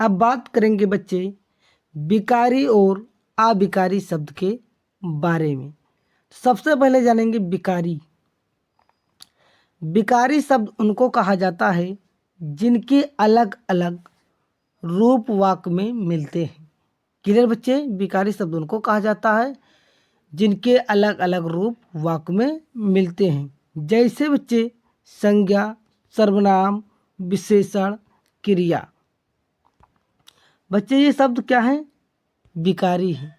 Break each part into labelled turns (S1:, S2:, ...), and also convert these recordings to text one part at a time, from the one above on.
S1: अब बात करेंगे बच्चे विकारी और अविकारी शब्द के बारे में। सबसे पहले जानेंगे विकारी। विकारी शब्द उनको कहा जाता है जिनके अलग अलग रूप वाक्य में मिलते हैं। क्लियर बच्चे? विकारी शब्द उनको कहा जाता है जिनके अलग अलग रूप वाक्य में मिलते हैं। जैसे बच्चे संज्ञा, सर्वनाम, विशेषण, क्रिया। बच्चे ये शब्द क्या हैं? विकारी हैं।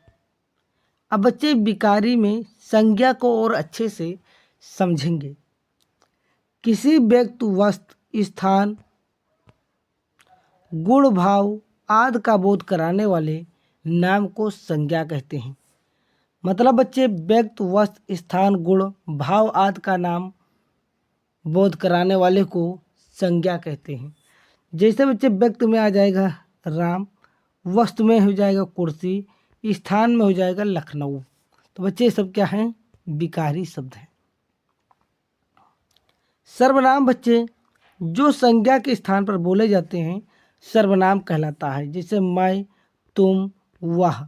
S1: अब बच्चे विकारी में संज्ञा को और अच्छे से समझेंगे। किसी व्यक्ति, वस्तु, स्थान, गुण, भाव आदि का बोध कराने वाले नाम को संज्ञा कहते हैं। मतलब बच्चे व्यक्ति, वस्तु, स्थान, गुण, भाव आदि का नाम बोध कराने वाले को संज्ञा कहते हैं। जैसे बच्चे व्यक्ति में आ जाएगा राम, वस्तु में हो जाएगा कुर्सी, स्थान में हो जाएगा लखनऊ। तो बच्चे ये सब क्या हैं? विकारी शब्द हैं। सर्वनाम बच्चे जो संज्ञा के स्थान पर बोले जाते हैं सर्वनाम कहलाता है। जैसे मैं, तुम, वह।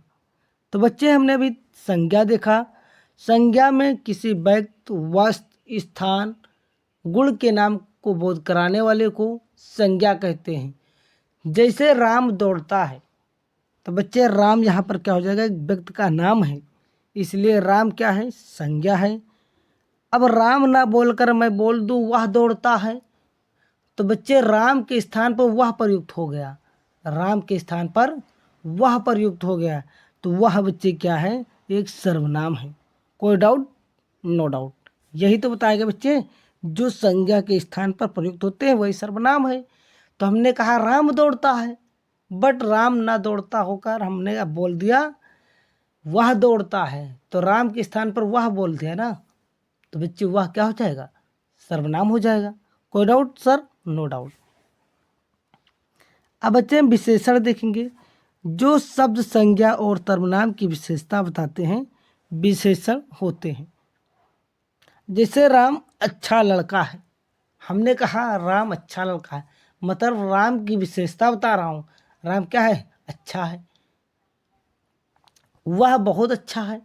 S1: तो बच्चे हमने अभी संज्ञा देखा। संज्ञा में किसी व्यक्ति, वस्तु, स्थान, गुण के नाम को बोध कराने वाले को संज्ञा कहते हैं। जैसे राम दौड़ता है, तो बच्चे राम यहाँ पर क्या हो जाएगा? एक व्यक्ति का नाम है, इसलिए राम क्या है? संज्ञा है। अब राम ना बोलकर मैं बोल दूं वह दौड़ता है, तो बच्चे राम के स्थान पर वह प्रयुक्त हो गया। राम के स्थान पर वह प्रयुक्त हो गया, तो वह बच्चे क्या है? एक सर्वनाम है। कोई डाउट? No doubt. यही तो बताएगा बच्चे, जो संज्ञा के स्थान पर प्रयुक्त होते हैं वही सर्वनाम है। तो हमने कहा राम दौड़ता है, बट राम ना दौड़ता होकर हमने अब बोल दिया वह दौड़ता है, तो राम के स्थान पर वह बोल दिया ना, तो बच्चे वह क्या हो जाएगा? सर्वनाम हो जाएगा। कोई डाउट सर? No doubt. अब बच्चे हम विशेषण देखेंगे। जो शब्द संज्ञा और सर्वनाम की विशेषता बताते हैं विशेषण होते हैं। जैसे राम अच्छा लड़का है, हमने कहा राम अच्छा लड़का है, मतलब राम की विशेषता बता रहा हूँ। राम क्या है? अच्छा है। वह बहुत अच्छा है,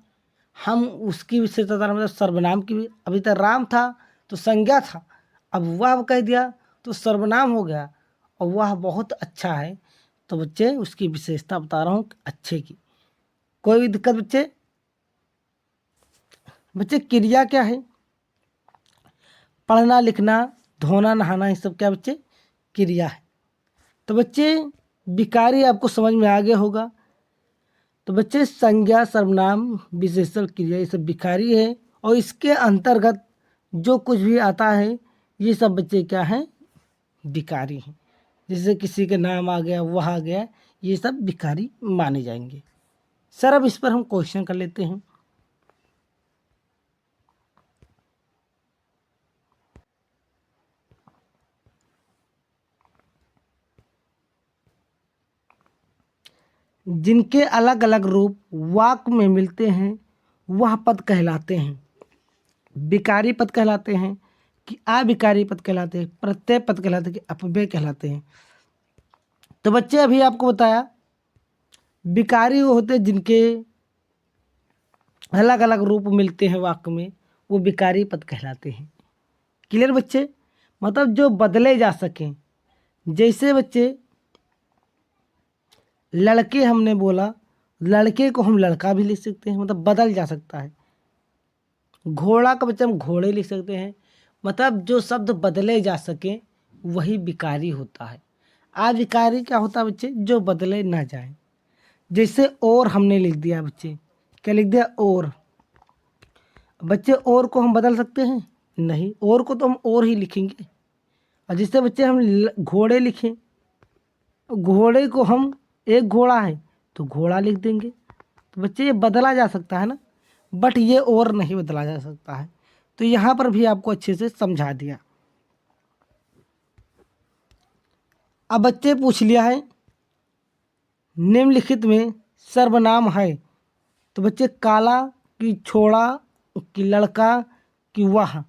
S1: हम उसकी विशेषता बता रहे हैं, मतलब सर्वनाम की। अभी तक राम था तो संज्ञा था, अब वह कह दिया तो सर्वनाम हो गया। और वह बहुत अच्छा है, तो बच्चे उसकी विशेषता बता रहा हूँ अच्छे की। कोई भी दिक्कत बच्चे? बच्चे क्रिया क्या है? पढ़ना, लिखना, धोना, नहाना, ये सब क्या बच्चे? क्रिया है। तो बच्चे विकारी आपको समझ में आ गया होगा। तो बच्चे संज्ञा, सर्वनाम, विशेषण, क्रिया ये सब विकारी है, और इसके अंतर्गत जो कुछ भी आता है ये सब बच्चे क्या हैं? विकारी हैं। जैसे किसी के नाम आ गया, वह आ गया, ये सब विकारी माने जाएंगे। सर अब इस पर हम क्वेश्चन कर लेते हैं। जिनके अलग अलग रूप वाक्य में मिलते हैं वह पद कहलाते हैं। विकारी पद कहलाते हैं कि अविकारी पद कहलाते हैं, प्रत्यय पद कहलाते हैं कि अपव्यय कहलाते हैं। तो बच्चे अभी आपको बताया विकारी वो होते हैं जिनके अलग अलग रूप मिलते हैं वाक्य में, वो विकारी पद कहलाते हैं। क्लियर बच्चे? मतलब जो बदले जा सकें। जैसे बच्चे लड़के हमने बोला, लड़के को हम लड़का भी लिख सकते हैं, मतलब बदल जा सकता है। घोड़ा का बच्चे हम घोड़े लिख सकते हैं, मतलब जो शब्द बदले जा सके वही विकारी होता है। अविकारी क्या होता है बच्चे? जो बदले ना जाए। जैसे और हमने लिख दिया बच्चे, क्या लिख दिया? और। बच्चे और को हम बदल सकते हैं? नहीं, और को तो हम और ही लिखेंगे। और जिससे बच्चे हम घोड़े लिखें, घोड़े को हम एक घोड़ा है तो घोड़ा लिख देंगे। तो बच्चे ये बदला जा सकता है ना, बट ये और नहीं बदला जा सकता है। तो यहाँ पर भी आपको अच्छे से समझा दिया। अब बच्चे पूछ लिया है निम्नलिखित में सर्वनाम है, तो बच्चे काला कि छोड़ा कि लड़का कि वह।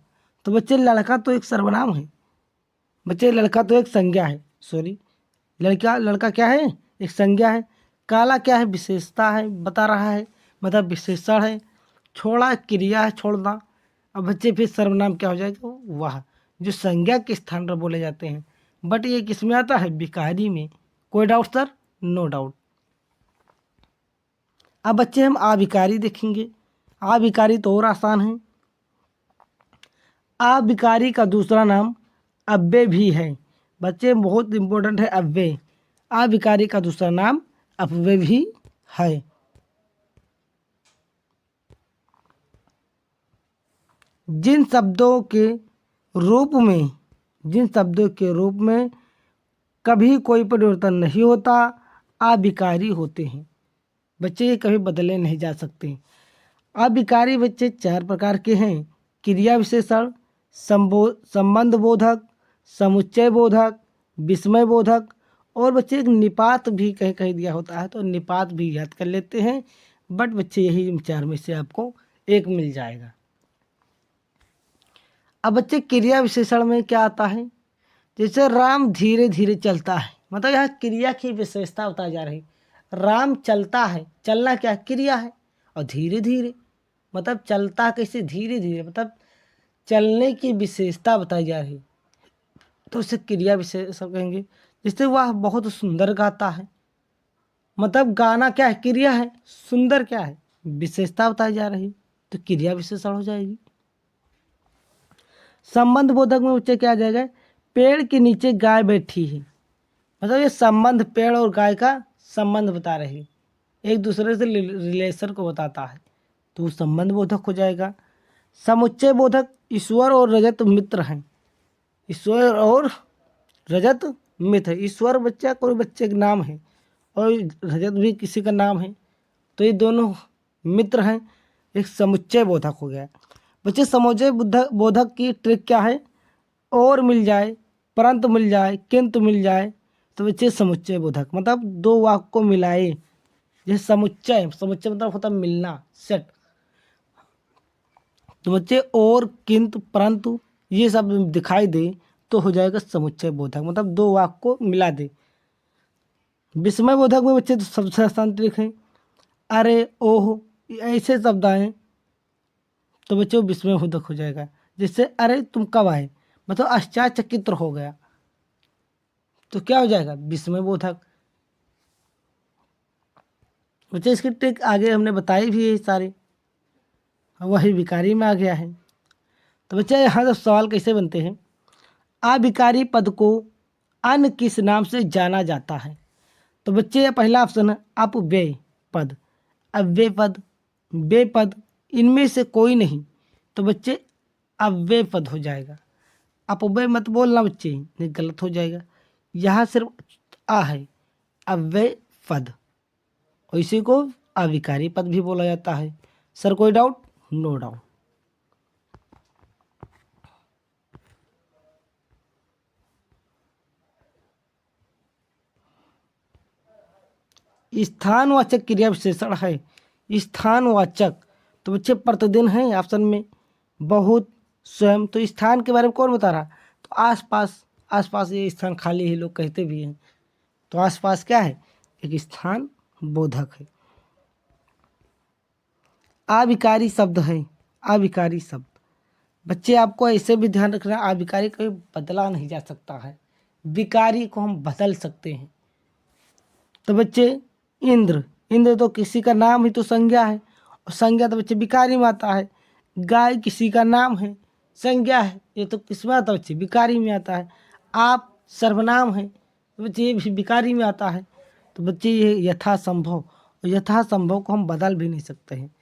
S1: तो बच्चे लड़का तो एक सर्वनाम है, बच्चे लड़का तो एक संज्ञा है। सॉरी, लड़का क्या है? एक संज्ञा है। काला क्या है, विशेषता है, बता रहा है, मतलब विशेषण है। छोड़ा क्रिया है, छोड़ना। अब बच्चे फिर सर्वनाम क्या हो जाएगा, वह, जो संज्ञा के स्थान पर बोले जाते हैं। बट ये किस में आता है, विकारी में। कोई डाउट सर, नो डाउट। अब बच्चे हम अविकारी देखेंगे। अविकारी तो और आसान है। अविकारी का दूसरा नाम अव्यय भी है। बच्चे बहुत इंपॉर्टेंट है अव्यय। अविकारी का दूसरा नाम अपव्यय भी है। जिन शब्दों के रूप में कभी कोई परिवर्तन नहीं होता, अविकारी होते हैं। बच्चे ये कभी बदले नहीं जा सकते। अविकारी बच्चे 4 प्रकार के हैं। क्रिया विशेषण, संबंध बोधक, समुच्चय बोधक, विस्मय बोधक, और बच्चे एक निपात भी कहीं कहीं दिया होता है, तो निपात भी याद कर लेते हैं। बट बच्चे यही इन 4 में से आपको एक मिल जाएगा। अब बच्चे क्रिया विशेषण में क्या आता है, जैसे राम धीरे धीरे चलता है, मतलब यहाँ क्रिया की विशेषता बताई जा रही। राम चलता है, चलना क्या क्रिया है, और धीरे धीरे मतलब चलता कैसे, धीरे धीरे, मतलब चलने की विशेषता बताई जा रही, तो उसे क्रिया विशेषण कहेंगे। जैसे वह बहुत सुंदर गाता है, मतलब गाना क्या है, क्रिया है। सुंदर क्या है, विशेषता बताई जा रही, तो क्रिया विशेषण हो जाएगी। संबंध बोधक में बच्चे क्या आ जाएगा, पेड़ के नीचे गाय बैठी है, मतलब ये संबंध पेड़ और गाय का संबंध बता रही, एक दूसरे से रिलेशन को बताता है, तो संबंध बोधक हो जाएगा। समुच्चय बोधक, ईश्वर और रजत मित्र हैं। ईश्वर और रजत मित्र है। ईश्वर बच्चा कोई बच्चे का नाम है, और रजत भी किसी का नाम है, तो ये दोनों मित्र हैं, एक समुच्चय बोधक हो गया। बच्चे समुच्चय बोधक की ट्रिक क्या है, और मिल जाए, परंतु मिल जाए, किंतु मिल जाए, तो बच्चे समुच्चय बोधक, मतलब 2 वाक्य को मिलाए। जैसे समुच्चय मतलब होता है मिलना, सेट, तो बच्चे और, किंतु, परंतु ये सब दिखाई दे तो हो जाएगा समुच्चय बोधक, मतलब 2 वाक्य को मिला दे। विस्मय बोधक में बच्चे तो सबसे आसान ट्रिक है, अरे ओह, ऐसे शब्द आए तो बच्चों विस्मय बोधक हो जाएगा। जैसे अरे तुम कब आए, मतलब आश्चर्यचकित हो गया, तो क्या हो जाएगा, विस्मय बोधक। बच्चे इसकी ट्रिक आगे हमने बताई भी है सारी, वही विकारी में आ गया है। तो बच्चे यहाँ तो सवाल कैसे बनते हैं, अविकारी पद को अन्य किस नाम से जाना जाता है। तो बच्चे पहला ऑप्शन है अपव्यय पद, अव्यय पद, व्यय पद, इनमें से कोई नहीं, तो बच्चे अव्यय पद हो जाएगा। अपव्यय मत बोलना बच्चे, नहीं गलत हो जाएगा। यहाँ सिर्फ आ है, अव्यय पद, और इसी को अविकारी पद भी बोला जाता है। सर कोई डाउट, नो डाउट। स्थानवाचक क्रिया विशेषण है, स्थानवाचक, तो बच्चे प्रतिदिन है ऑप्शन में, बहुत, स्वयं, तो स्थान के बारे में कौन बता रहा, तो आसपास, आसपास ये स्थान खाली है लोग कहते भी हैं, तो आसपास क्या है, एक स्थान बोधक है। अविकारी शब्द है, अविकारी शब्द, बच्चे आपको ऐसे भी ध्यान रखना, अविकारी कभी बदला नहीं जा सकता है, विकारी को हम बदल सकते हैं। तो बच्चे इंद्र, इंद्र तो किसी का नाम ही तो संज्ञा है, और संज्ञा तो बच्चे विकारी में आता है। गाय किसी का नाम है, संज्ञा है, ये तो किस में आता है बच्चे, विकारी में आता है। आप सर्वनाम है, तो बच्चे ये भी विकारी में आता है। तो बच्चे ये यथासंभव, और यथासंभव को हम बदल भी नहीं सकते हैं।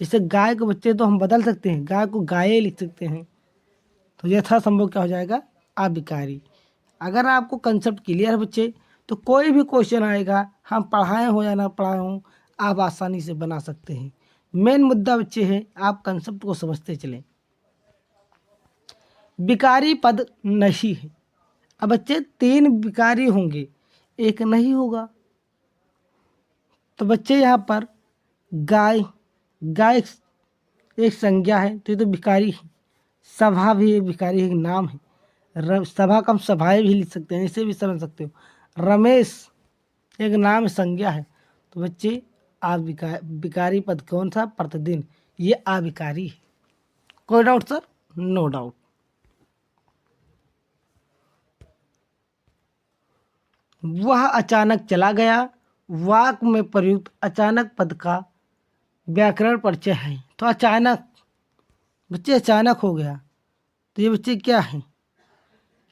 S1: जैसे गाय को बच्चे तो हम बदल सकते हैं, गाय को गाये लिख सकते हैं, तो यथासंभव क्या हो जाएगा, अविकारी। अगर आपको कंसेप्ट क्लियर है बच्चे, तो कोई भी क्वेश्चन आएगा, हम पढ़ाए हो या ना पढ़ाए हो, आप आसानी से बना सकते हैं। मेन मुद्दा बच्चे है आप कंसेप्ट को समझते चलें। विकारी पद नहीं है। अब बच्चे 3 विकारी होंगे, एक नहीं होगा, तो बच्चे यहाँ पर गाय, गाय एक संज्ञा है, तो ये तो विकारी है। सभा भी एक विकारी है, एक नाम है। सभा का हम सभाएँ भी लिख सकते हैं, इसे भी समझ सकते हो। रमेश एक नाम संज्ञा है। तो बच्चे विकारी पद कौन सा? प्रतिदिन। ये अविकारी है। कोई डाउट सर? No doubt. वह अचानक चला गया। वाक में प्रयुक्त अचानक पद का व्याकरण परिचय है। तो अचानक बच्चे अचानक हो गया, तो ये बच्चे क्या है?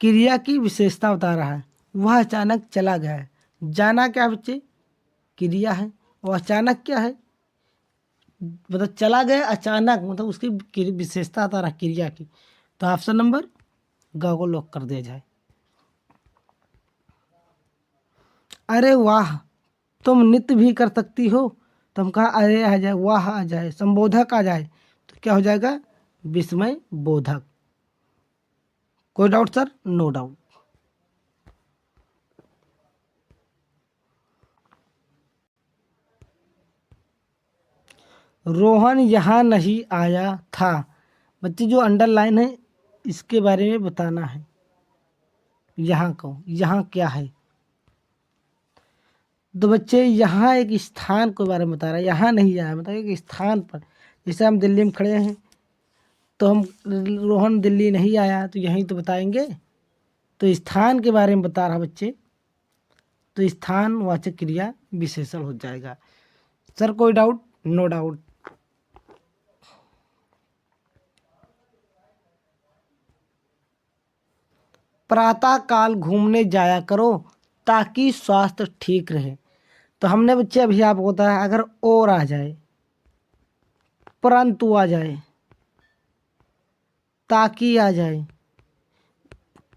S1: क्रिया की विशेषता बता रहा है। वह अचानक चला गया है। जाना क्या है बच्चे? क्रिया है। और अचानक क्या है? मतलब चला गया अचानक, मतलब उसकी विशेषता बता रहा है क्रिया की। तो ऑप्शन नंबर ग को लॉक कर दिया जाए। अरे वाह, तुम नृत्य भी कर सकती हो। तो हम कहा अरे आ जाए, वाह आ जाए, संबोधक आ जाए, तो क्या हो जाएगा? विस्मय बोधक। कोई doubt sir? No doubt. Rohan यहाँ नहीं आया था। बच्चे जो अंडरलाइन है इसके बारे में बताना है। यहाँ को, यहाँ क्या है? तो बच्चे यहाँ एक स्थान के बारे में बता रहा है। यहाँ नहीं आया मतलब एक स्थान पर। जैसे हम दिल्ली में खड़े हैं तो हम रोहन दिल्ली नहीं आया, तो यहीं तो बताएंगे। तो स्थान के बारे में बता रहा बच्चे, तो स्थान वाचक क्रिया विशेषण हो जाएगा। सर कोई डाउट? No doubt. प्रातः काल घूमने जाया करो ताकि स्वास्थ्य ठीक रहे। तो हमने बच्चे अभी आपको बताया, अगर और आ जाए, परंतु आ जाए, ताकि आ जाए,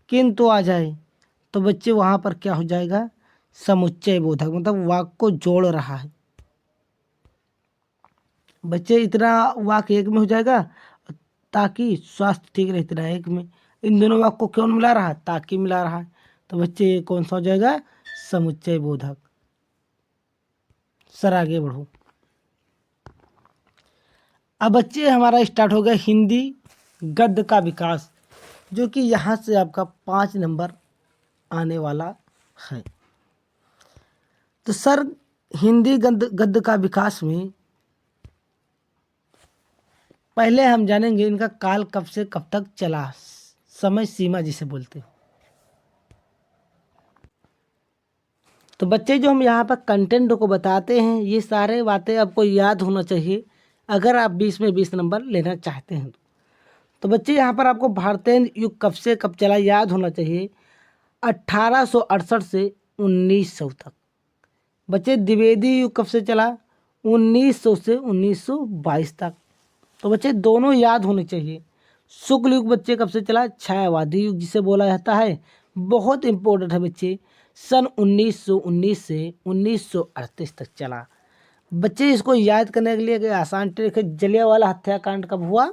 S1: किंतु आ जाए, तो बच्चे वहाँ पर क्या हो जाएगा? समुच्चय बोधक, मतलब वाक्य को जोड़ रहा है। बच्चे इतना वाक्य एक में हो जाएगा, ताकि स्वास्थ्य ठीक रहे इतना एक में। इन दोनों वाक्य को कौन मिला रहा है? ताकि मिला रहा है। तो बच्चे ये कौन सा हो जाएगा? समुच्चय बोधक। सर आगे बढ़ो। अब बच्चे हमारा स्टार्ट हो गया हिंदी गद्य का विकास, जो कि यहाँ से आपका 5 नंबर आने वाला है। तो सर हिंदी गद्य का विकास में पहले हम जानेंगे इनका काल कब से कब तक चला, समय सीमा जिसे बोलते हैं। तो बच्चे जो हम यहाँ पर कंटेंट को बताते हैं, ये सारे बातें आपको याद होना चाहिए अगर आप 20 में 20 नंबर लेना चाहते हैं। तो बच्चे यहाँ पर आपको भारतीय युग कब से कब चला याद होना चाहिए। 1868 से 1900 तक। बच्चे द्विवेदी युग कब से चला? 1900 से 1922 तक। तो बच्चे दोनों याद होने चाहिए। शुक्ल युग बच्चे कब से चला? छायावादी युग जिसे बोला जाता है, बहुत इंपॉर्टेंट है बच्चे। सन 1919 से 1938 तक चला। बच्चे इसको याद करने के लिए एक आसान ट्रिक है, जलियांवाला हत्याकांड कब हुआ?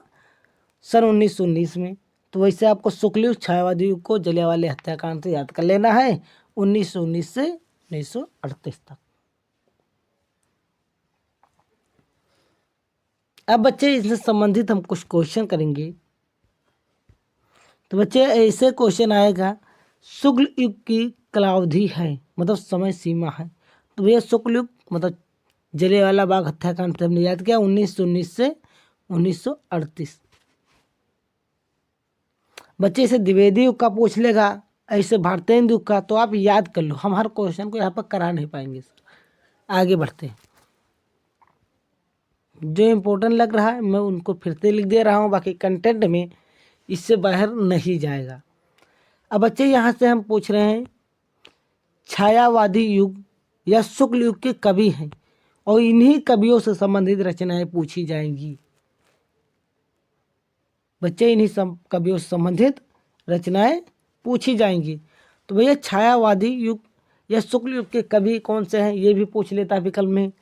S1: सन 1919 में। तो वैसे आपको शुक्ल युग छायावादी युग को जलियांवाले हत्याकांड से याद कर लेना है, 1919 से 1938 तक। अब बच्चे इससे संबंधित हम कुछ क्वेश्चन करेंगे। तो बच्चे ऐसे क्वेश्चन आएगा, शुक्ल युग की कालावधि है, मतलब समय सीमा है। तो भैया शुक्ल युग मतलब जलियांवाला बाग हत्याकांड से हमने याद किया 1919 से 1938। बच्चे इसे द्विवेदी युग का पूछ लेगा, ऐसे भारतीय युग का, तो आप याद कर लो। हम हर क्वेश्चन को यहाँ पर करा नहीं पाएंगे सर। आगे बढ़ते हैं। जो इम्पोर्टेंट लग रहा है मैं उनको फिर से लिख दे रहा हूँ, बाकी कंटेंट में इससे बाहर नहीं जाएगा। अब बच्चे यहाँ से हम पूछ रहे हैं छायावादी युग या शुक्ल युग के कवि हैं, और इन्हीं कवियों से संबंधित रचनाएं पूछी जाएंगी। बच्चे इन्हीं कवियों से संबंधित रचनाएं पूछी जाएंगी। तो भैया छायावादी युग या शुक्ल युग के कवि कौन से हैं, ये भी पूछ लेता है विकल्प में।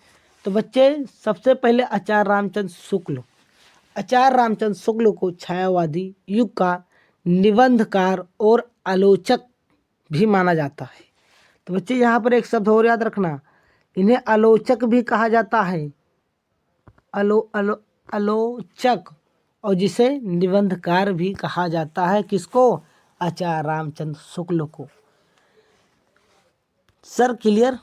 S1: तो बच्चे सबसे पहले आचार्य रामचंद्र शुक्ल। आचार्य रामचंद्र शुक्ल को छायावादी युग का निबंधकार और आलोचक भी माना जाता है। तो बच्चे यहाँ पर एक शब्द और याद रखना, इन्हें आलोचक भी कहा जाता है। आलोचक, और जिसे निबंधकार भी कहा जाता है। किसको? आचार्य रामचंद्र शुक्ल को। Sir clear?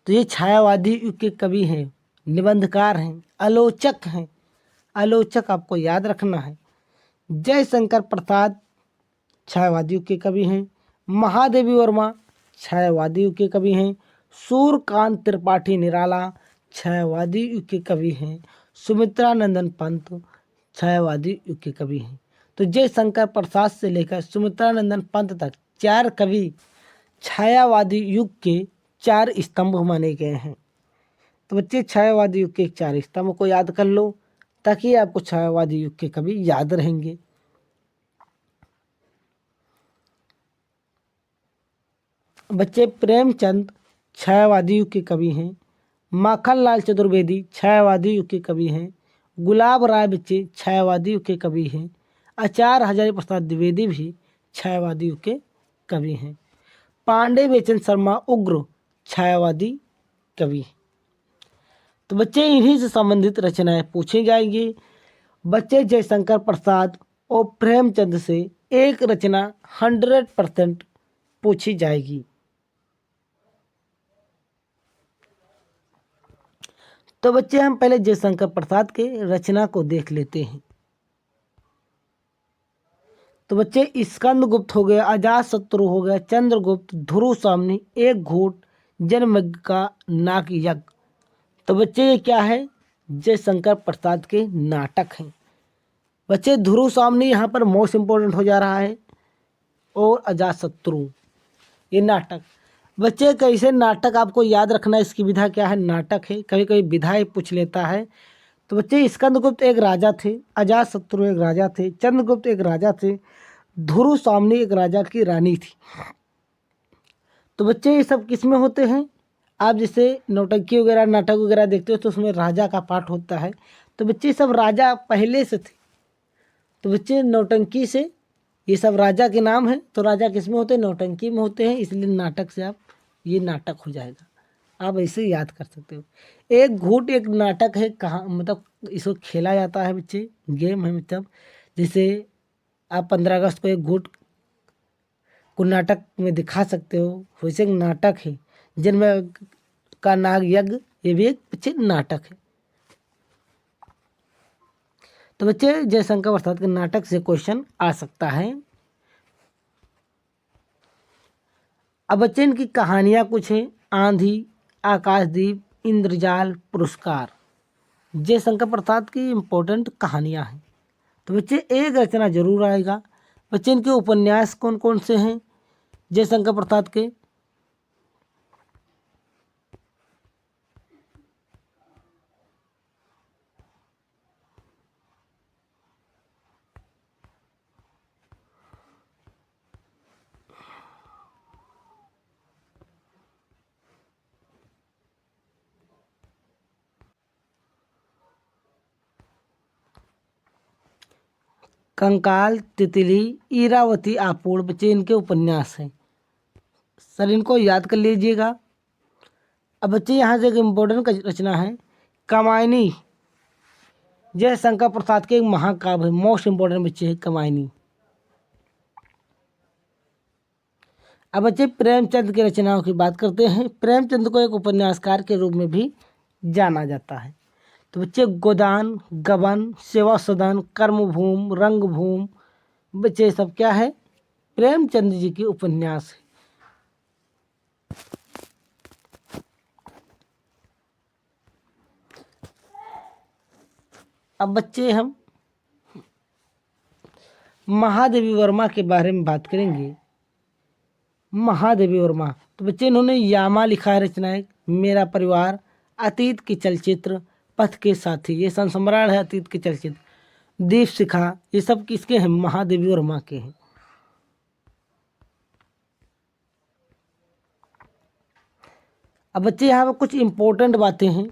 S1: तो ये छायावादी युग के कवि हैं, निबंधकार हैं, आलोचक हैं। आलोचक आपको याद रखना है। जयशंकर प्रसाद छायावादी युग के कवि हैं। महादेवी वर्मा छायावादी युग के कवि हैं। सूर्यकांत त्रिपाठी निराला छायावादी युग के कवि हैं। सुमित्रा नंदन पंत छायावादी युग के कवि हैं। तो जयशंकर प्रसाद से लेकर सुमित्रा नंदन पंत तक 4 कवि छायावादी युग के 4 स्तंभ माने गए हैं। तो बच्चे छायावादी युग के 4 स्तंभ को याद कर लो ताकि आपको छायावादी युग के कवि याद रहेंगे। बच्चे प्रेमचंद छायावादी युग के कवि हैं। माखनलाल चतुर्वेदी छायावादी युग के कवि हैं। गुलाब राय बच्चे छायावादी युग के कवि हैं। आचार्य हजारी प्रसाद द्विवेदी भी छायावादी युग के कवि हैं। पांडे बेचन शर्मा उग्र छायावादी कवि। तो बच्चे इन्हीं से संबंधित रचनाएं पूछी जाएंगी। बच्चे जयशंकर प्रसाद और प्रेमचंद से एक रचना 100% पूछी जाएगी। तो बच्चे हम पहले जयशंकर प्रसाद के रचना को देख लेते हैं। तो बच्चे स्कंदगुप्त हो गया, अजातशत्रु हो गया, चंद्रगुप्त, ध्रुव सामनी, एक घूट, जनमज्ञ का नाक यज्ञ। तो बच्चे ये क्या है? जयशंकर प्रसाद के नाटक हैं। बच्चे ध्रुव सामनी यहाँ पर मोस्ट इम्पोर्टेंट हो जा रहा है और अजातशत्रु ये नाटक। बच्चे कैसे नाटक आपको याद रखना है, इसकी विधा क्या है? नाटक है, कभी कभी विधा ही पूछ लेता है। तो बच्चे स्कंदगुप्त एक राजा थे, अजातशत्रु एक राजा थे, चंद्रगुप्त एक राजा थे, ध्रुव सामनी एक राजा की रानी थी। तो बच्चे ये सब किस में होते हैं? आप जैसे नौटंकी वगैरह नाटक वगैरह देखते हो तो उसमें राजा का पाठ होता है। तो बच्चे सब राजा पहले से थे। तो बच्चे नौटंकी से ये सब राजा के नाम हैं। तो राजा किस में होते हैं? नौटंकी में होते हैं। इसलिए नाटक से आप ये नाटक हो जाएगा, आप ऐसे याद कर सकते हो। एक घूट एक नाटक है, कहाँ मतलब इसको खेला जाता है बच्चे, गेम है। मतलब जैसे आप 15 अगस्त को एक घूट को नाटक में दिखा सकते हो, वैसे एक नाटक है। जन्म का नाग यज्ञ ये भी एक बच्चे नाटक है। तो बच्चे जयशंकर प्रसाद के नाटक से क्वेश्चन आ सकता है। अब बच्चे इनकी कहानियाँ कुछ हैं। आंधी, आकाशदीप, इंद्रजाल, पुरस्कार, जयशंकर प्रसाद की इम्पोर्टेंट कहानियाँ हैं। तो बच्चे एक रचना जरूर आएगा। बच्चे इनके उपन्यास कौन कौन से हैं जयशंकर प्रसाद के? कंकाल, तितली, इरावती, आपूर्ण, बच्चे इनके उपन्यास हैं। सर इनको याद कर लीजिएगा। अब बच्चे यहाँ से एक इम्पोर्टेंट रचना है कामायनी, जयशंकर प्रसाद के एक महाकाव्य है। मोस्ट इम्पोर्टेंट बच्चे है कामायनी। अब बच्चे प्रेमचंद की रचनाओं की बात करते हैं। प्रेमचंद को एक उपन्यासकार के रूप में भी जाना जाता है। तो बच्चे गोदान, गबन, सेवा सदन, कर्मभूमि, रंगभूमि, बच्चे सब क्या है? प्रेमचंद जी के उपन्यास है। अब बच्चे हम महादेवी वर्मा के बारे में बात करेंगे। महादेवी वर्मा, तो बच्चे इन्होंने यामा लिखा है रचनाएं, मेरा परिवार, अतीत के चलचित्र, पथ के साथी, ये संस्मरण है अतीत के चलचित्र, दीप शिखा, ये सब किसके हैं? महादेवी वर्मा के हैं। अब बच्चे यहाँ पर कुछ इम्पोर्टेंट बातें हैं,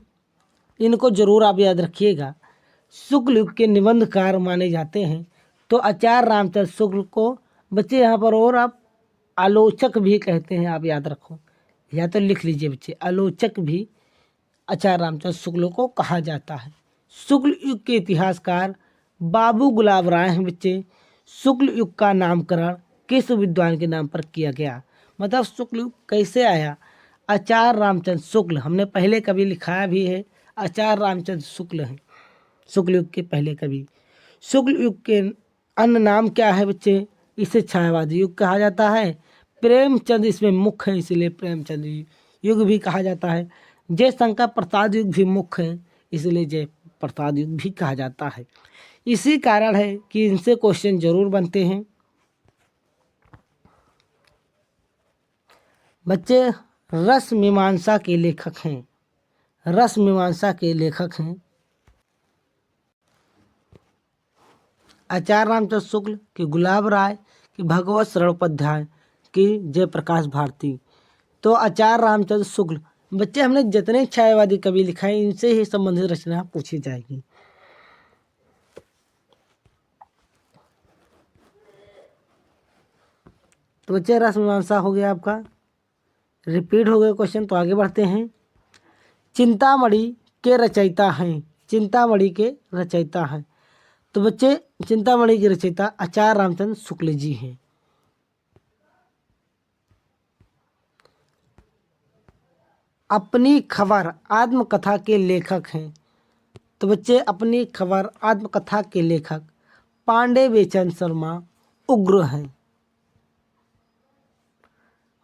S1: इनको जरूर आप याद रखिएगा। शुक्ल युग के निबंधकार माने जाते हैं। तो आचार्य रामचंद्र शुक्ल को बच्चे यहाँ पर और आप आलोचक भी कहते हैं, आप याद रखो, या तो लिख लीजिए बच्चे, आलोचक भी आचार्य रामचंद्र शुक्ल को कहा जाता है। शुक्ल युग के इतिहासकार बाबू गुलाब राय हैं बच्चे। शुक्ल युग का नामकरण किस विद्वान के नाम पर किया गया? मतलब शुक्ल युग कैसे आया? आचार्य रामचंद्र शुक्ल, हमने पहले कभी लिखाया भी है, आचार्य रामचंद्र शुक्ल हैं, शुक्ल युग के पहले कवि। शुक्ल युग के अन्य नाम क्या है बच्चे? इसे छायावादी युग कहा जाता है। प्रेमचंद इसमें मुख्य है, इसलिए प्रेमचंद युग भी कहा जाता है। जयशंकर प्रसाद युग भी मुख्य है, इसलिए जय प्रसाद युग भी कहा जाता है। इसी कारण है कि इनसे क्वेश्चन जरूर बनते हैं। बच्चे रस मीमांसा के लेखक हैं, रस मीमांसा के लेखक हैं आचार्य रामचंद्र शुक्ल, कि गुलाब राय, कि भगवत शरणोपाध्याय, कि जयप्रकाश भारती। तो आचार्य रामचंद्र शुक्ल। बच्चे हमने जितने छायावादी कवि लिखाए इनसे ही संबंधित रचना पूछी जाएगी। तो बच्चे रस मीमांसा हो गया आपका, रिपीट हो गया क्वेश्चन। तो आगे बढ़ते हैं। चिंतामणि के रचयिता हैं, चिंतामणि के रचयिता हैं। तो बच्चे चिंतामणि के रचयिता आचार्य रामचंद्र शुक्ल जी हैं। अपनी खबर आत्मकथा के लेखक हैं। तो बच्चे अपनी खबर आत्मकथा के लेखक पांडे बेचन शर्मा उग्र हैं।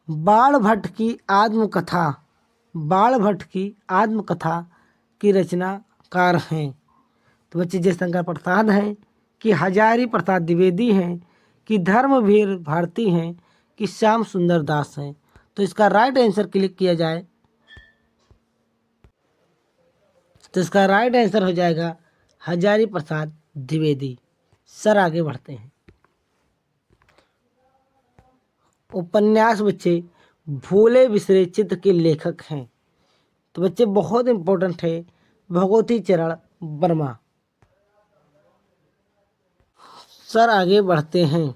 S1: बाणभट्ट की आत्मकथा, बाणभट्ट की आत्मकथा की रचनाकार हैं। तो बच्चे जयशंकर प्रसाद हैं, कि हजारी प्रसाद द्विवेदी हैं, कि धर्मवीर भारती हैं, कि श्याम सुंदर दास हैं। तो इसका राइट आंसर क्लिक किया जाए तो इसका राइट आंसर हो जाएगा हजारी प्रसाद द्विवेदी। सर आगे बढ़ते हैं। उपन्यास बच्चे भोले बिसरे चित्त के लेखक हैं। तो बच्चे बहुत इंपॉर्टेंट है भगवती चरण वर्मा। सर आगे बढ़ते हैं।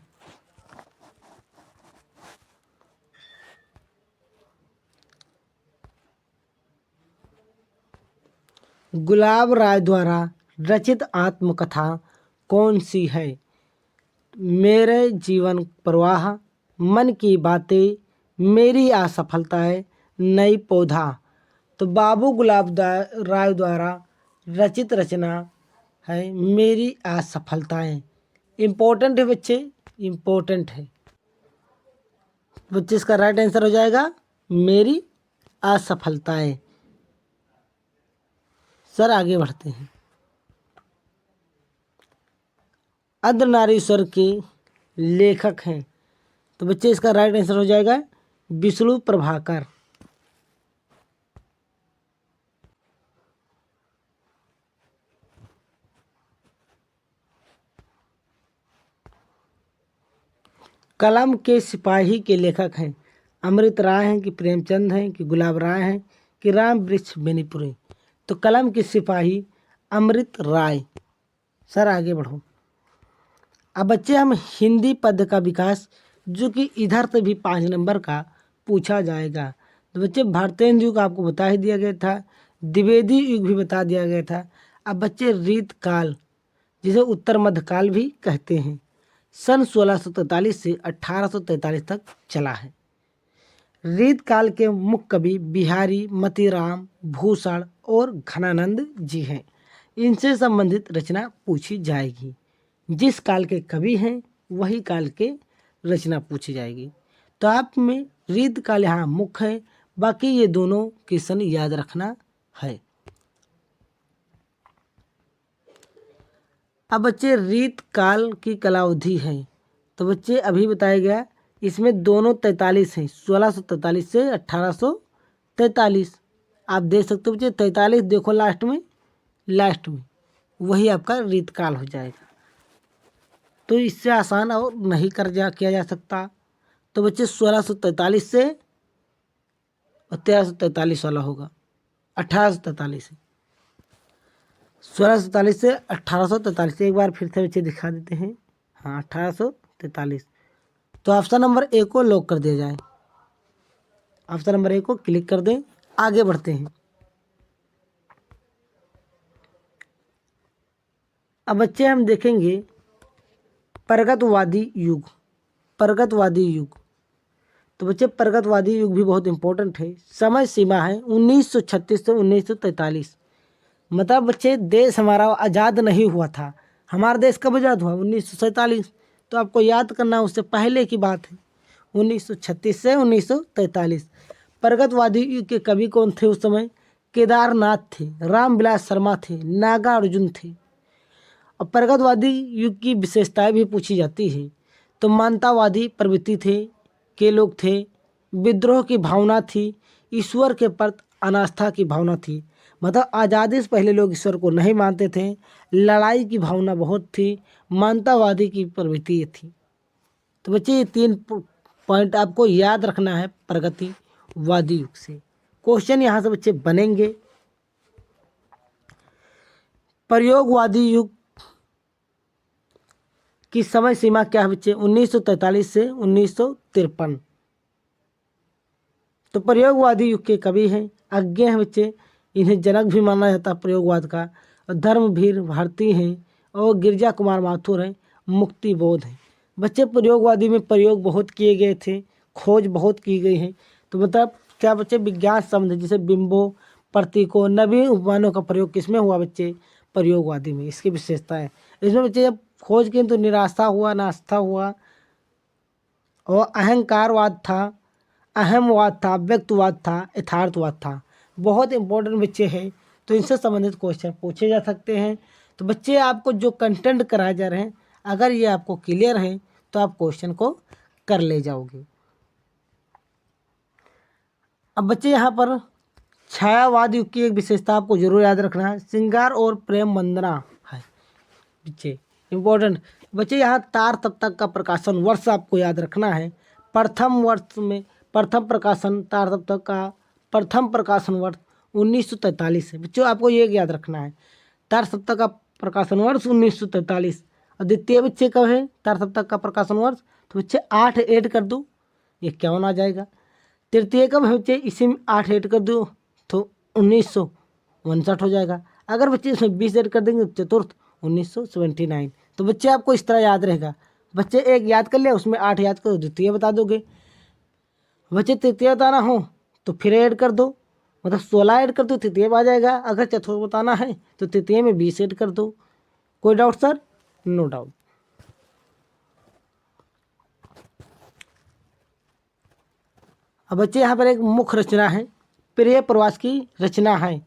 S1: गुलाब राय द्वारा रचित आत्मकथा कौन सी है? मेरे जीवन प्रवाह, मन की बातें, मेरी असफलताएं, नई पौधा। तो बाबू गुलाब राय द्वारा रचित रचना है मेरी असफलताएं। इम्पोर्टेंट है बच्चे, इम्पोर्टेंट है बच्चे। इसका राइट आंसर हो जाएगा मेरी असफलताएं। सर आगे बढ़ते हैं। अर्धनारीश्वर के लेखक हैं। तो बच्चे इसका राइट आंसर हो जाएगा विष्णु प्रभाकर। कलम के सिपाही के लेखक हैं। अमृत राय हैं, कि प्रेमचंद हैं, कि गुलाब राय हैं, कि राम वृक्ष बेनीपुरी। तो कलम के सिपाही अमृत राय। सर आगे बढ़ो। अब बच्चे हम हिंदी पद का विकास, जो कि इधर से भी 5 नंबर का पूछा जाएगा। तो बच्चे भारतेंदु युग आपको बता ही दिया गया था, द्विवेदी युग भी बता दिया गया था। अब बच्चे रीत काल, जिसे उत्तर मध्यकाल भी कहते हैं, सन 1643 से 1843 तक चला है। रीत काल के मुख्य कवि बिहारी, मतीराम, भूषण और घनानंद जी हैं। इनसे संबंधित रचना पूछी जाएगी। जिस काल के कवि हैं वही काल के रचना पूछी जाएगी। तो आप में रीत काल यहाँ मुख्य है, बाकी ये दोनों क्वेश्चन याद रखना है। अब बच्चे रीत काल की कालावधि है। तो बच्चे अभी बताया गया इसमें दोनों 43 हैं, 1643 से 1843। आप देख सकते हो बच्चे 43 देखो लास्ट में, लास्ट में वही आपका रीत काल हो जाएगा। तो इससे आसान और नहीं किया जा सकता। तो बच्चे 1643 से और 1343 वाला होगा, 1843 से 1643 से 1843। एक बार फिर से बच्चे दिखा देते हैं। हाँ 1843। तो ऑप्शन नंबर ए को लॉक कर दिया जाए, ऑप्शन नंबर ए को क्लिक कर दें। आगे बढ़ते हैं। अब बच्चे हम देखेंगे प्रगतवादी युग, प्रगतवादी युग। तो बच्चे प्रगतवादी युग भी बहुत इंपॉर्टेंट है। समय सीमा है 1936 से 1943। मतलब बच्चे देश हमारा आज़ाद नहीं हुआ था। हमारा देश कब आज़ाद हुआ? 1947। तो आपको याद करना उससे पहले की बात है, 1936 से 1943। प्रगतवादी युग के कवि कौन थे उस समय? केदारनाथ थे, रामविलास शर्मा थे, नागार्जुन थे। और प्रगतवादी युग की विशेषताएं भी पूछी जाती है। तो मानवतावादी प्रवृत्ति थे, के लोग थे, विद्रोह की भावना थी, ईश्वर के प्रति अनास्था की भावना थी। मतलब आज़ादी से पहले लोग ईश्वर को नहीं मानते थे, लड़ाई की भावना बहुत थी, मानवतावादी की प्रवृत्ति ये थी। तो बच्चे ये 3 पॉइंट आपको याद रखना है प्रगतिवादी युग से। क्वेश्चन यहाँ से बच्चे बनेंगे। प्रयोगवादी युग की समय सीमा क्या है बच्चे? 1943 से 1953। तो प्रयोगवादी युग के कवि हैं, अज्ञे हैं बच्चे, इन्हें जनक भी माना जाता है प्रयोगवाद का। और धर्मवीर भारती हैं और गिरजा कुमार माथुर हैं, मुक्तिबोध हैं। बच्चे प्रयोगवादी में प्रयोग बहुत किए गए थे, खोज बहुत की गई है। तो मतलब क्या बच्चे? विज्ञान शब्द जैसे बिंबों, प्रतीकों, नवीन उपमानों का प्रयोग किसमें हुआ बच्चे? प्रयोगवादी में। इसकी विशेषता है। इसमें बच्चे जब खोज की तो निराशा हुआ, नास्ता हुआ, और अहंकारवाद था, अहमवाद था, व्यक्तवाद था, यथार्थवाद था। बहुत इंपॉर्टेंट बच्चे हैं, तो इनसे संबंधित क्वेश्चन पूछे जा सकते हैं। तो बच्चे आपको जो कंटेंट कराए जा रहे हैं, अगर ये आपको क्लियर है तो आप क्वेश्चन को कर ले जाओगे। अब बच्चे यहाँ पर छायावाद युग की एक विशेषता आपको जरूर याद रखना है, श्रृंगार और प्रेम वंदना है बच्चे, इम्पोर्टेंट। बच्चे यहाँ तार तक का प्रकाशन वर्ष आपको याद रखना है। प्रथम वर्ष में प्रथम प्रकाशन तार तक का प्रथम प्रकाशन वर्ष 1943 है। बच्चों आपको ये याद रखना है, तार सप्तक का प्रकाशन वर्ष 1943। और द्वितीय बच्चे कब है तार सप्तक का प्रकाशन वर्ष? तो बच्चे 8 ऐड कर दो, 51 आ जाएगा। तृतीय कब है बच्चे? इसी में 8 ऐड कर दो तो 1959 हो जाएगा। अगर बच्चे इसमें 20 ऐड कर देंगे तो चतुर्थ 1979। तो बच्चे आपको इस तरह याद रहेगा। बच्चे एक याद कर लिया, उसमें 8 याद करो, द्वितीय बता दोगे। बच्चे तृतीय बताना हो तो फिर ऐड कर दो, मतलब 16 ऐड कर दो, तृतीय में आ जाएगा। अगर चतुर्थ बताना है तो तृतीय में 20 ऐड कर दो। कोई डाउट सर? No doubt. अब बच्चे यहाँ पर एक मुख्य रचना है, प्रिय प्रवास की रचना है।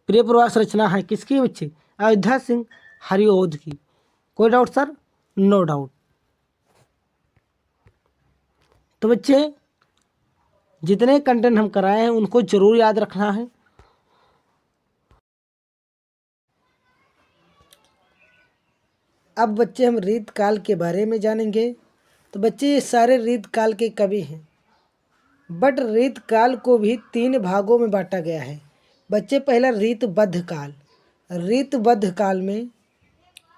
S1: प्रिय प्रवास रचना है किसकी बच्चे? अयोध्या सिंह हरिओध की। कोई डाउट सर? No doubt. तो बच्चे जितने कंटेंट हम कराए हैं उनको जरूर याद रखना है। अब बच्चे हम रीत काल के बारे में जानेंगे। तो बच्चे ये सारे रीत काल के कवि हैं, बट रीत काल को भी 3 भागों में बांटा गया है। बच्चे पहला रीतबद्ध काल। रीतबद्ध काल में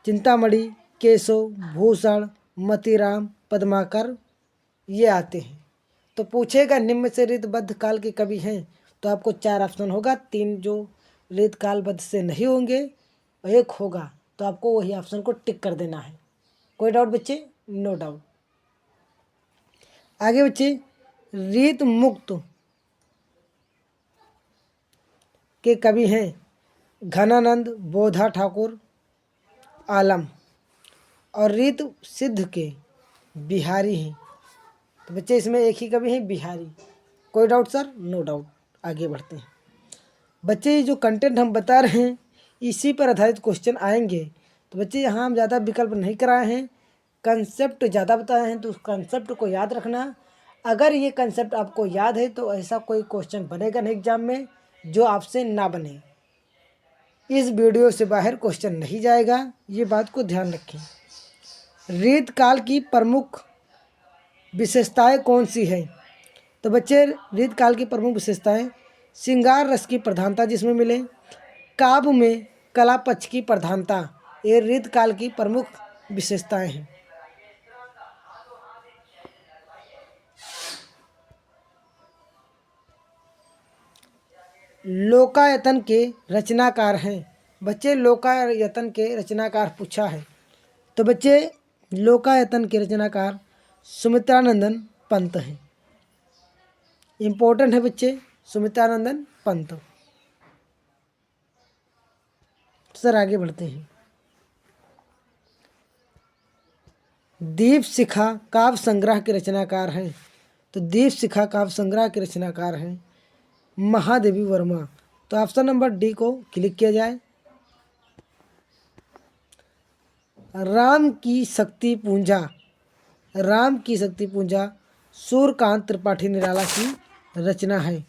S1: चिंतामणि, केशव, भूषण, मतीराम, पद्माकर ये आते हैं। तो पूछेगा निम्न से रीतबद्ध काल के कवि हैं, तो आपको 4 ऑप्शन होगा, 3 जो रीत कालबद्ध से नहीं होंगे, 1 होगा। तो आपको वही ऑप्शन को टिक कर देना है। कोई डाउट बच्चे? No doubt. आगे बच्चे रीत मुक्त के कवि हैं घनानंद, बोधा ठाकुर, आलम। और रीत सिद्ध के बिहारी हैं। तो बच्चे इसमें एक ही कवि हैं बिहारी। कोई डाउट सर? No doubt. आगे बढ़ते हैं। बच्चे ये जो कंटेंट हम बता रहे हैं इसी पर आधारित क्वेश्चन आएंगे। तो बच्चे यहाँ हम ज़्यादा विकल्प नहीं कराए हैं, कंसेप्ट ज़्यादा बताए हैं, तो उस कंसेप्ट को याद रखना। अगर ये कंसेप्ट आपको याद है तो ऐसा कोई क्वेश्चन बनेगा नहीं एग्जाम में जो आपसे ना बने। इस वीडियो से बाहर क्वेश्चन नहीं जाएगा, ये बात को ध्यान रखें। रीत काल की प्रमुख विशेषताएं कौन सी हैं? तो बच्चे रीत काल की प्रमुख विशेषताएं श्रृंगार रस की प्रधानता जिसमें मिले, काव्य में कला पक्ष की प्रधानता, ये रीत काल की प्रमुख विशेषताएं हैं। लोकायतन के रचनाकार हैं। बच्चे लोकायतन के रचनाकार पूछा है। तो बच्चे लोकायतन के रचनाकार सुमित्रानंदन पंत हैं। इम्पोर्टेंट है बच्चे, सुमित्रानंदन पंत। सर आगे बढ़ते हैं। दीप शिखा काव्य संग्रह के रचनाकार हैं, तो दीप शिखा काव्य संग्रह के रचनाकार हैं महादेवी वर्मा। तो ऑप्शन नंबर डी को क्लिक किया जाए। राम की शक्ति पूंजा, राम की शक्ति पूंजा सूर्यकांत त्रिपाठी निराला की रचना है।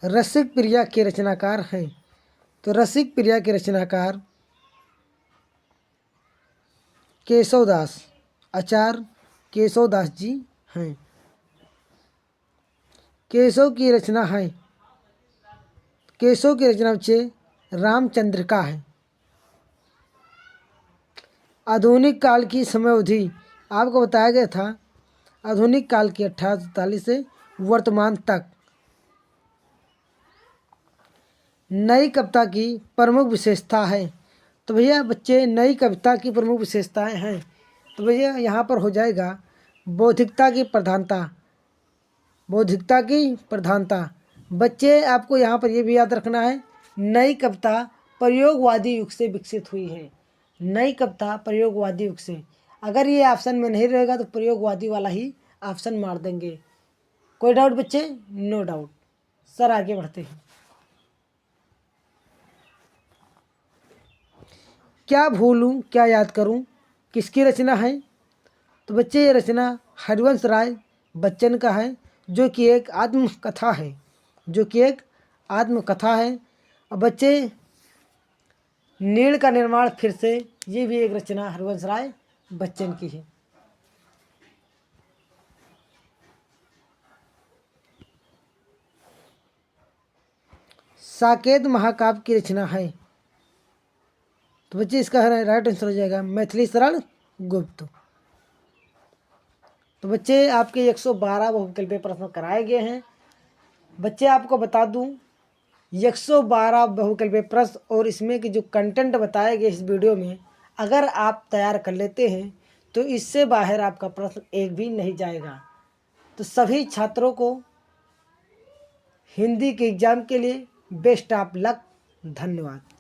S1: रसिक प्रिया के रचनाकार हैं, तो रसिक प्रिया के रचनाकार केशवदास, आचार्य केशवदास जी हैं। केशव की रचना है, केशव की रचना बच्चे रामचंद्रिका है। आधुनिक काल की समय अवधि आपको बताया गया था, आधुनिक काल की 1843 से वर्तमान तक। नई कविता की प्रमुख विशेषता है, तो भैया बच्चे नई कविता की प्रमुख विशेषताएं हैं, तो भैया यहाँ पर हो जाएगा बौद्धिकता की प्रधानता, बौद्धिकता की प्रधानता। बच्चे आपको यहाँ पर ये भी याद रखना है, नई कविता प्रयोगवादी युग से विकसित हुई है, नई कविता प्रयोगवादी युग से। अगर ये ऑप्शन में नहीं रहेगा तो प्रयोगवादी वाला ही ऑप्शन मार देंगे। कोई डाउट बच्चे? No doubt. सर आगे बढ़ते हैं। क्या भूलूं क्या याद करूं किसकी रचना है? तो बच्चे ये रचना हरिवंश राय बच्चन का है, जो कि एक आत्मकथा है, जो कि एक आत्मकथा है। और बच्चे नीड़ का निर्माण फिर से, ये भी एक रचना हरिवंश राय बच्चन की है। साकेत महाकाव्य की रचना है, तो बच्चे इसका राइट आंसर हो जाएगा मैथिली शरण गुप्त। तो बच्चे आपके 112 बहुविकल्पीय प्रश्न कराए गए हैं। बच्चे आपको बता दूं 112 बहुविकल्पीय प्रश्न और इसमें के जो कंटेंट बताए गए इस वीडियो में, अगर आप तैयार कर लेते हैं तो इससे बाहर आपका प्रश्न एक भी नहीं जाएगा। तो सभी छात्रों को हिंदी के एग्ज़ाम के लिए बेस्ट ऑफ लक। धन्यवाद।